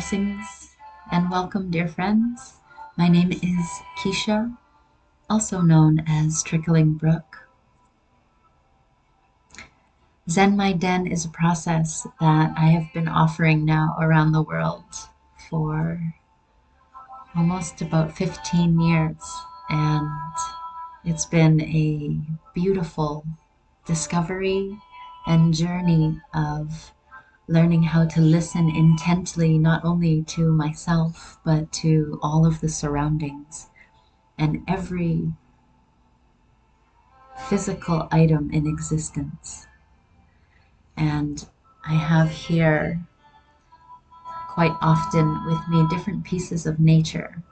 Blessings and welcome, dear friends. My name is Quisha, also known as Trickling Brook. Zen My Den is a process that I have been offering now around the world for almost about 15 years, and it's been a beautiful discovery and journey of learning how to listen intently, not only to myself, but to all of the surroundings and every physical item in existence. And I have here quite often with me different pieces of nature.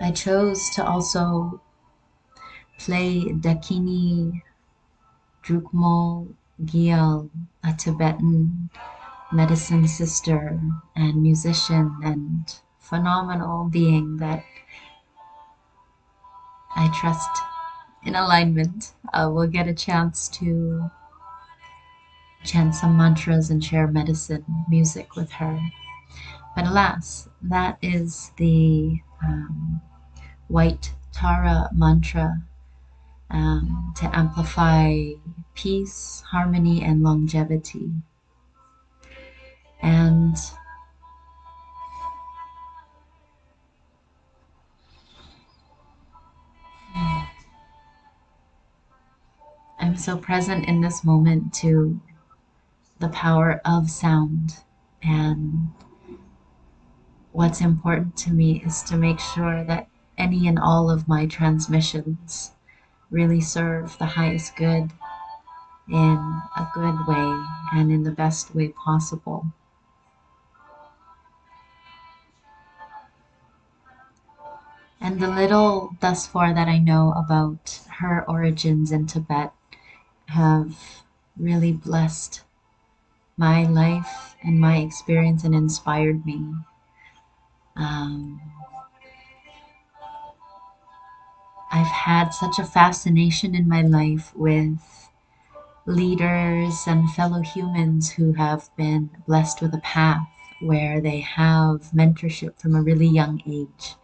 I chose to also play Dakini Drukmo Gyal, a Tibetan medicine sister and musician and phenomenal being that I trust in alignment. We'll get a chance to chant some mantras and share medicine music with her. But alas, that is the white Tara mantra to amplify peace, harmony, and longevity. And I'm so present in this moment to the power of sound. And what's important to me is to make sure that any and all of my transmissions really serve the highest good in a good way and in the best way possible. And the little thus far that I know about her origins in Tibet have really blessed my life and my experience and inspired me. I've had such a fascination in my life with leaders and fellow humans who have been blessed with a path where they have mentorship from a really young age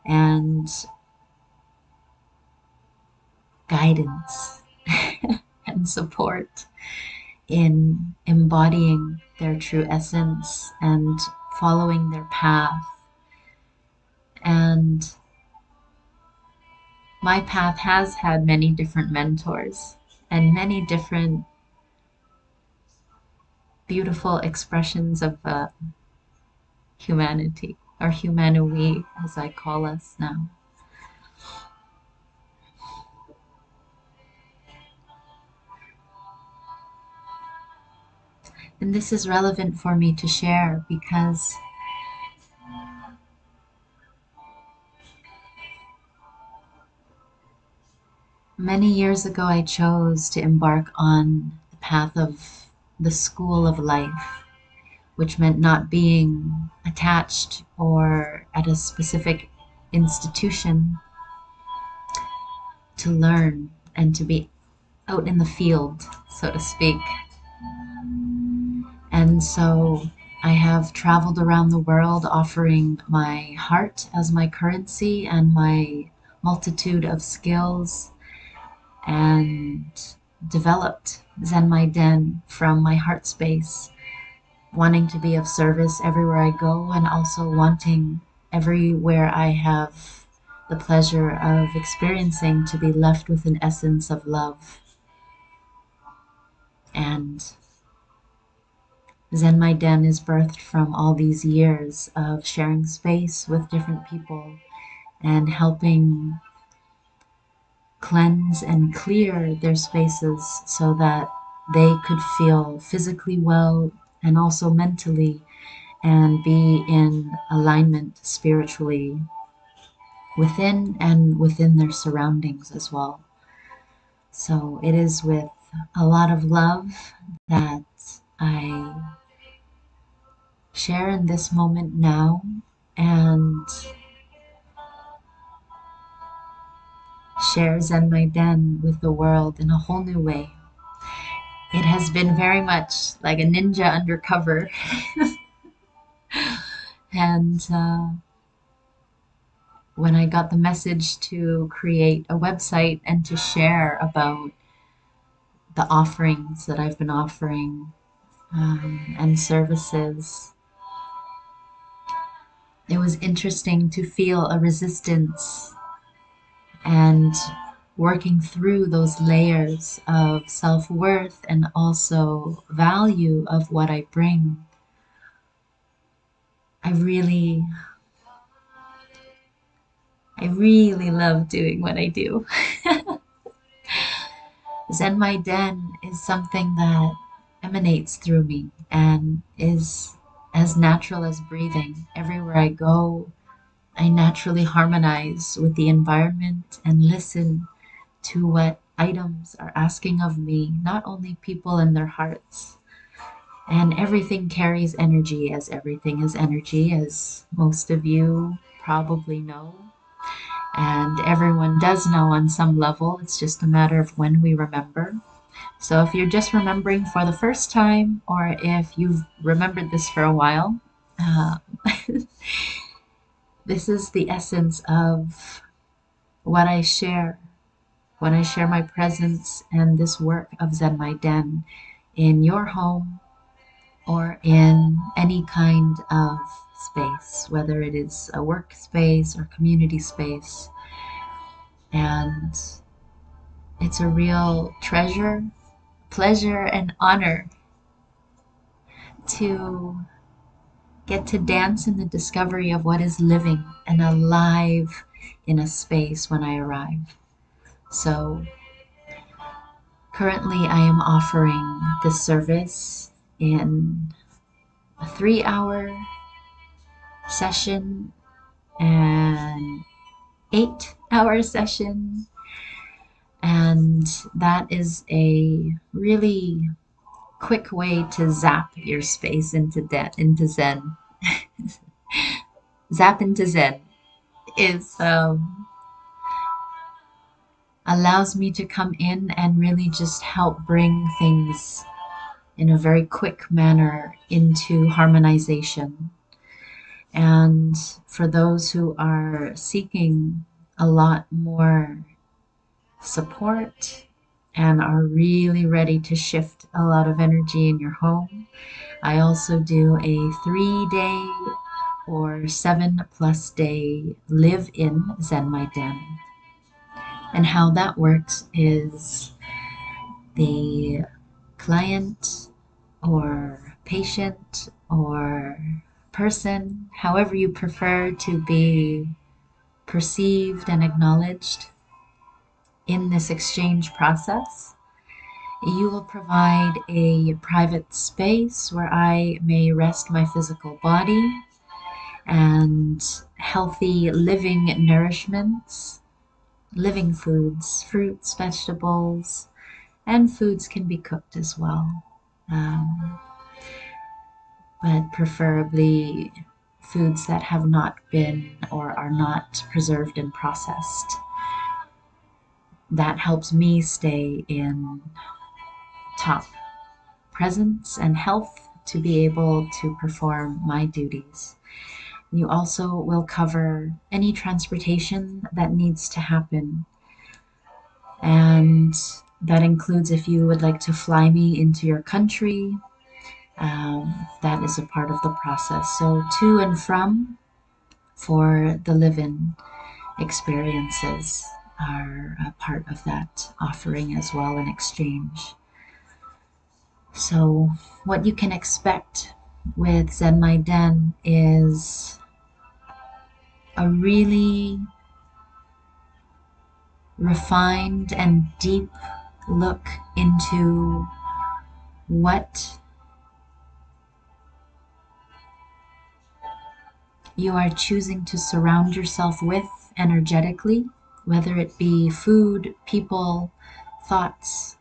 and guidance and support in embodying their true essence and following their path. And my path has had many different mentors and many different beautiful expressions of humanity, or humanity as I call us now. And this is relevant for me to share because many years ago I chose to embark on the path of the school of life, which meant not being attached or at a specific institution to learn and to be out in the field, so to speak. And so I have traveled around the world offering my heart as my currency and my multitude of skills, and developed Zen My Den from my heart space, wanting to be of service everywhere I go, and also wanting everywhere I have the pleasure of experiencing to be left with an essence of love. And Zen My Den is birthed from all these years of sharing space with different people and helping cleanse and clear their spaces so that they could feel physically well and also mentally and be in alignment spiritually within and within their surroundings as well. So it is with a lot of love that I share in this moment now and share Zen My Den with the world in a whole new way. it has been very much like a ninja undercover. And when I got the message to create a website and to share about the offerings that I've been offering and services, it was interesting to feel a resistance and working through those layers of self-worth and also value of what I bring. I really, I really love doing what I do. Zen My Den is something that emanates through me and is as natural as breathing. Everywhere I go, I naturally harmonize with the environment and listen to what items are asking of me, not only people and their hearts. And everything carries energy, as everything is energy, as most of you probably know. And everyone does know on some level. It's just a matter of when we remember. So if you're just remembering for the first time, or if you've remembered this for a while, uh, this is the essence of what I share when I share my presence and this work of Zen My Den in your home or in any kind of space, whether it is a workspace or community space. And it's a real treasure, pleasure, and honor to get to dance in the discovery of what is living and alive in a space when I arrive. So currently I am offering this service in a 3 hour session and 8 hour session. And that is a really quick way to zap your space into Zen. Zap into Zen is allows me to come in and really just help bring things in a very quick manner into harmonization. And for those who are seeking a lot more support and are really ready to shift a lot of energy in your home, I also do a 3 day or 7+ day live in Zen My Den. And how that works is the client or patient or person, however you prefer to be perceived and acknowledged in this exchange process, you will provide a private space where I may rest my physical body and healthy living nourishments, living foods, fruits, vegetables, and foods can be cooked as well. But preferably foods that have not been or are not preserved and processed. That helps me stay in top presence and health to be able to perform my duties. You also will cover any transportation that needs to happen, and that includes if you would like to fly me into your country. That is a part of the process. So to and from for the live-in experiences are a part of that offering as well in exchange. So what you can expect with Zen My Den is a really refined and deep look into what you are choosing to surround yourself with energetically, whether it be food, people, thoughts,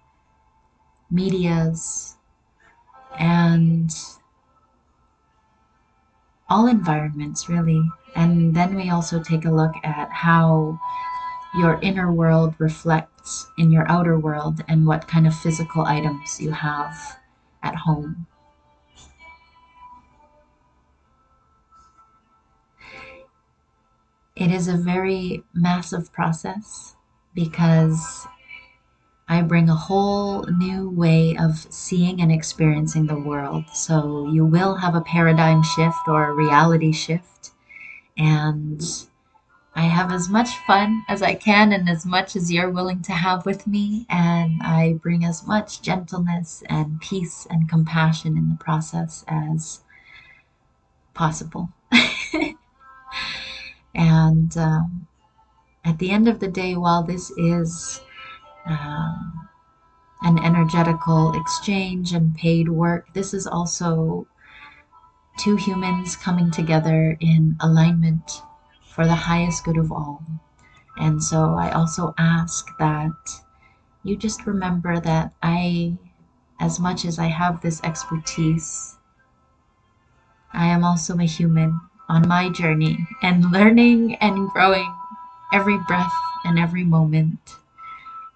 medias, and all environments really. And then we also take a look at how your inner world reflects in your outer world and what kind of physical items you have at home. It is a very massive process because I bring a whole new way of seeing and experiencing the world. So you will have a paradigm shift or a reality shift. And I have as much fun as I can and as much as you're willing to have with me. And I bring as much gentleness and peace and compassion in the process as possible. And at the end of the day, while this is um, an energetical exchange and paid work, this is also two humans coming together in alignment for the highest good of all. And so I also ask that you just remember that as much as I have this expertise, I am also a human on my journey and learning and growing every breath and every moment.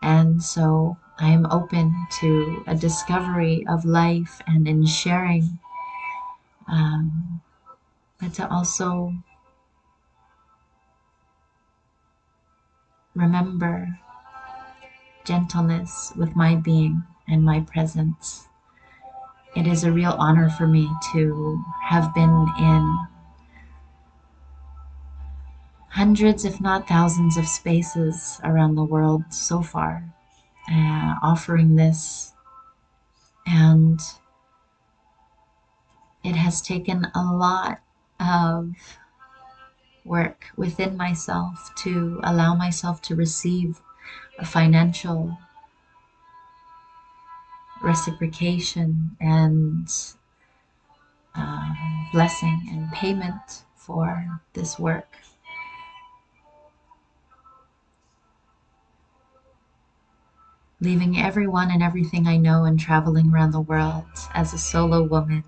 And so I am open to a discovery of life and in sharing, um, but to also remember gentleness with my being and my presence. It is a real honor for me to have been in hundreds, if not thousands, of spaces around the world so far, offering this. And it has taken a lot of work within myself to allow myself to receive a financial reciprocation and uh, blessing and payment for this work. Leaving everyone and everything I know and traveling around the world as a solo woman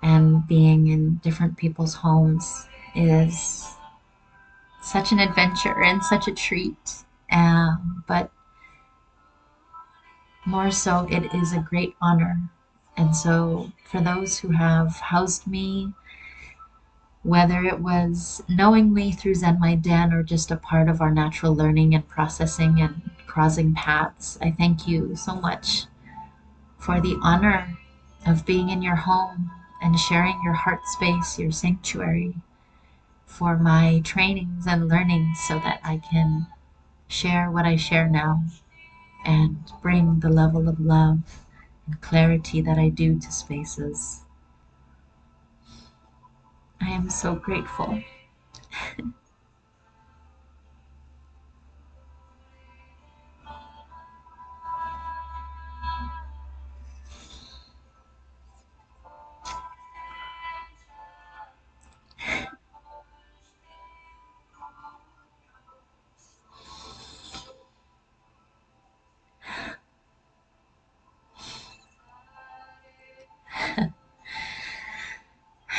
and being in different people's homes is such an adventure and such a treat. But more so, it is a great honor. And so, for those who have housed me, whether it was knowingly through Zen My Den or just a part of our natural learning and processing and crossing paths, I thank you so much for the honor of being in your home and sharing your heart space, your sanctuary, for my trainings and learnings so that I can share what I share now and bring the level of love and clarity that I do to spaces. I am so grateful.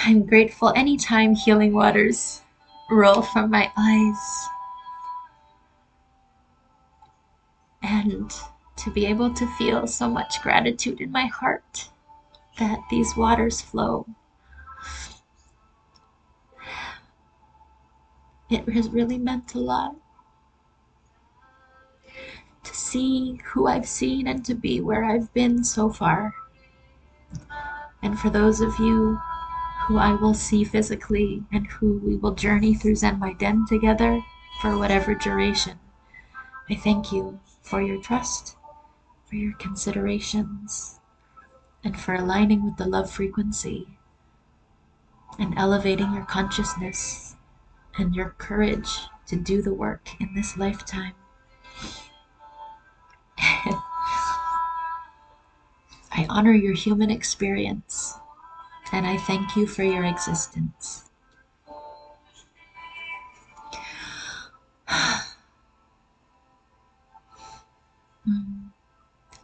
I'm grateful anytime healing waters roll from my eyes, and to be able to feel so much gratitude in my heart that these waters flow. It has really meant a lot to see who I've seen and to be where I've been so far. And for those of you who I will see physically and who we will journey through Zen My Den together for whatever duration, I thank you for your trust, for your considerations, and for aligning with the love frequency and elevating your consciousness and your courage to do the work in this lifetime. I honor your human experience, and I thank you for your existence.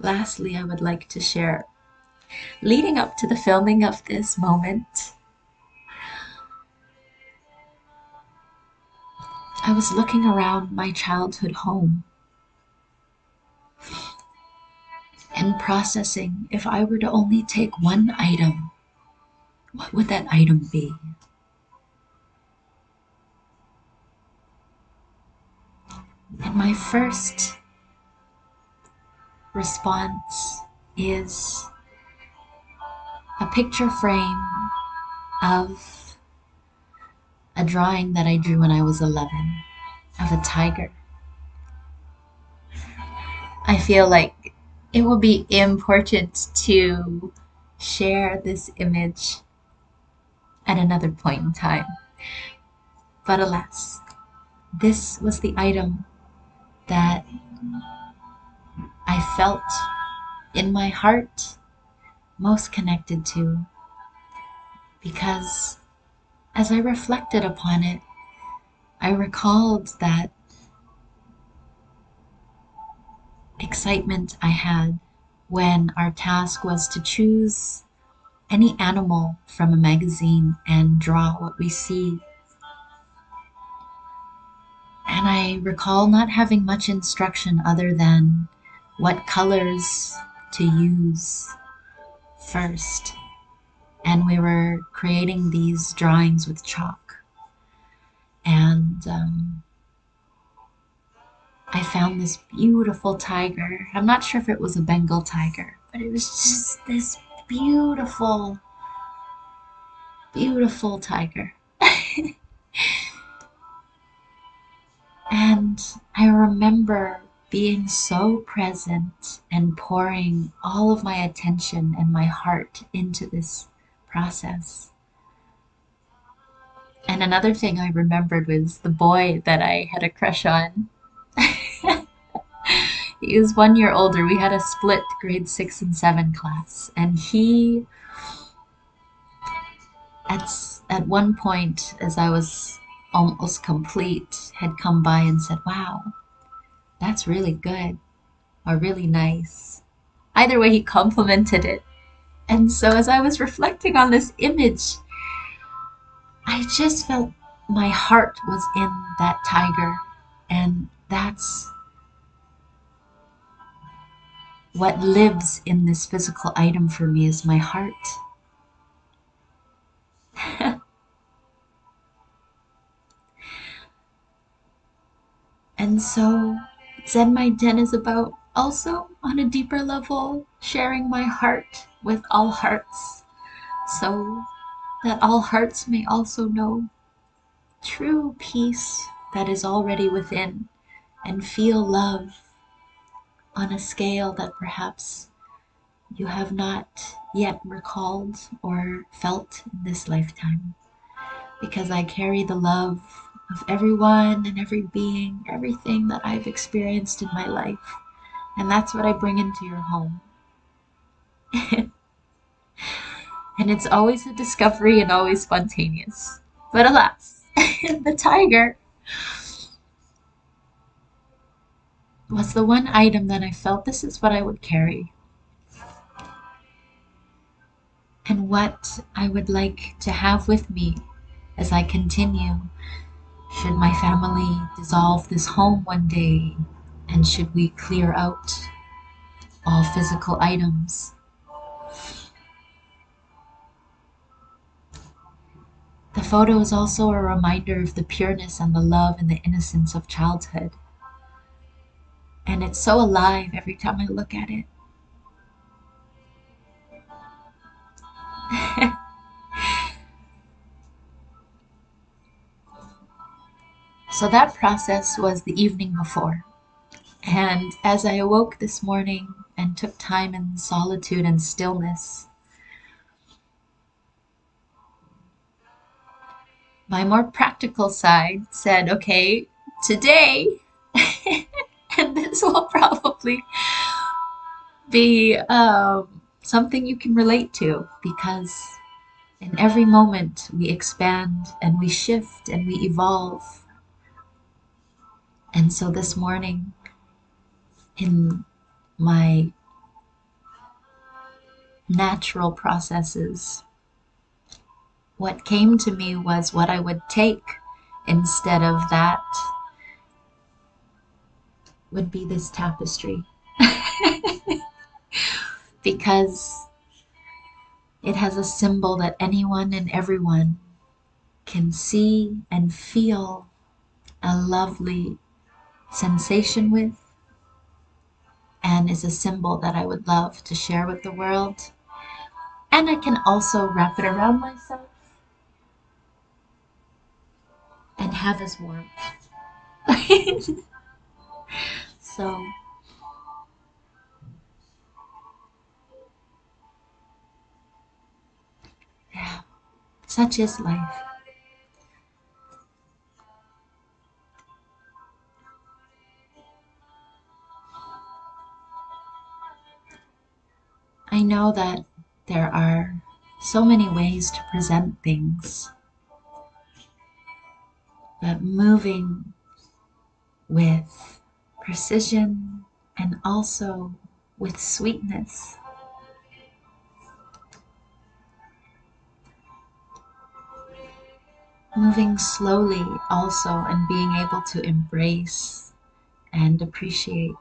Lastly, I would like to share, leading up to the filming of this moment, I was looking around my childhood home and processing if I were to only take one item, what would that item be? And my first response is a picture frame of a drawing that I drew when I was 11 of a tiger. I feel like it will be important to share this image at another point in time. But alas, this was the item that I felt in my heart most connected to, because as I reflected upon it, I recalled that excitement I had when our task was to choose any animal from a magazine and draw what we see. And I recall not having much instruction other than what colors to use first. And we were creating these drawings with chalk. And I found this beautiful tiger. I'm not sure if it was a Bengal tiger, but it was just this beautiful, beautiful tiger. And I remember being so present and pouring all of my attention and my heart into this process. And another thing I remembered was the boy that I had a crush on. He was 1 year older. We had a split grade 6 and 7 class. And he, at one point, as I was almost complete, had come by and said, "Wow, that's really good," or "really nice." Either way, he complimented it. And so as I was reflecting on this image, I just felt my heart was in that tiger. And that's what lives in this physical item for me, is my heart. And so Zen My Den is about, also on a deeper level, sharing my heart with all hearts, so that all hearts may also know true peace that is already within, and feel love on a scale that perhaps you have not yet recalled or felt in this lifetime. Because I carry the love of everyone and every being, everything that I've experienced in my life. And that's what I bring into your home. And it's always a discovery and always spontaneous. But alas, the tiger was the one item that I felt this is what I would carry, and what I would like to have with me as I continue, should my family dissolve this home one day, and should we clear out all physical items. The photo is also a reminder of the pureness and the love and the innocence of childhood. And it's so alive every time I look at it. So that process was the evening before. And as I awoke this morning and took time in solitude and stillness, my more practical side said, okay, today, and this will probably be something you can relate to, because in every moment we expand and we shift and we evolve. And so this morning, in my natural processes, what came to me was what I would take instead of that would be this tapestry because it has a symbol that anyone and everyone can see and feel a lovely sensation with, and is a symbol that I would love to share with the world. And I can also wrap it around myself and have as warmth. So, yeah, such is life. I know that there are so many ways to present things, but moving with precision and also with sweetness. Moving slowly also, and being able to embrace and appreciate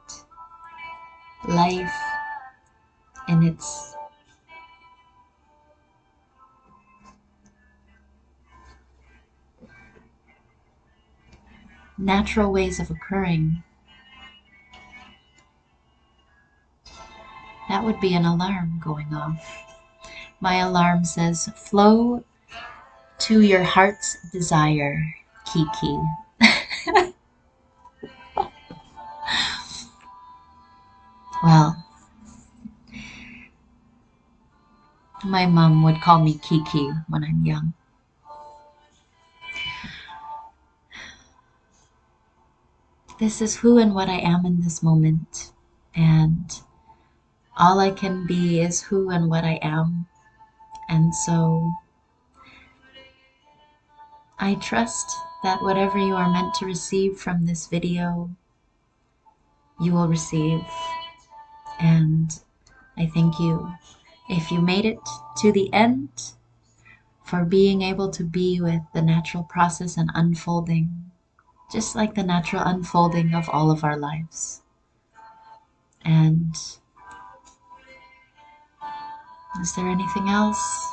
life in its natural ways of occurring. That would be an alarm going off. My alarm says, flow to your heart's desire, Kiki. Well, my mom would call me Kiki when I'm young. This is who and what I am in this moment. And all I can be is who and what I am. And so I trust that whatever you are meant to receive from this video, you will receive. And I thank you, if you made it to the end, for being able to be with the natural process and unfolding, just like the natural unfolding of all of our lives. And is there anything else?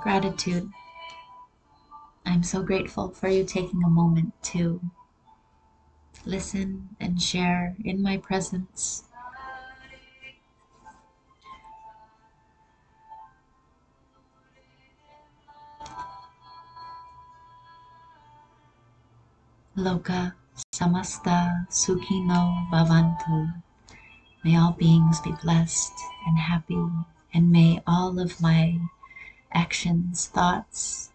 Gratitude. I'm so grateful for you taking a moment to listen and share in my presence. Loka samasta sukhino bhavantu. May all beings be blessed and happy, and may all of my actions, thoughts,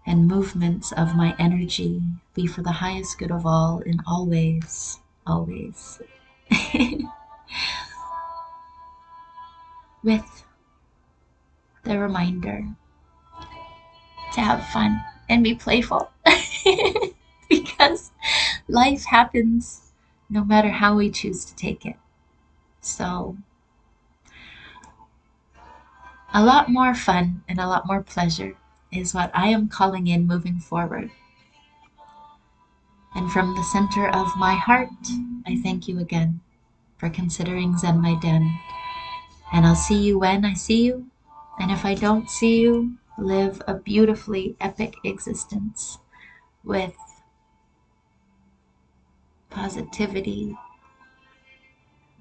and movements of my energy be for the highest good of all in all ways, always. With the reminder to have fun and be playful. Because life happens no matter how we choose to take it. So, a lot more fun and a lot more pleasure is what I am calling in moving forward. And from the center of my heart, I thank you again for considering Zen My Den. And I'll see you when I see you. And if I don't see you, live a beautifully epic existence with positivity,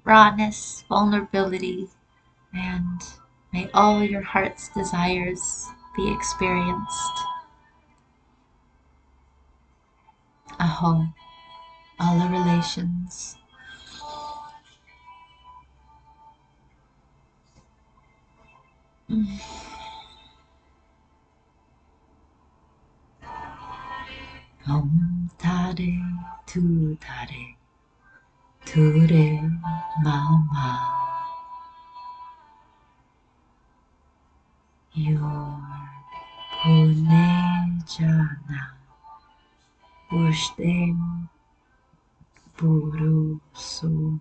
rawness, vulnerability, and may all your heart's desires be experienced. Aho, all the relations. Om Tare Tu Tare Ture Mama. Your Punejana Ushtem Purusu.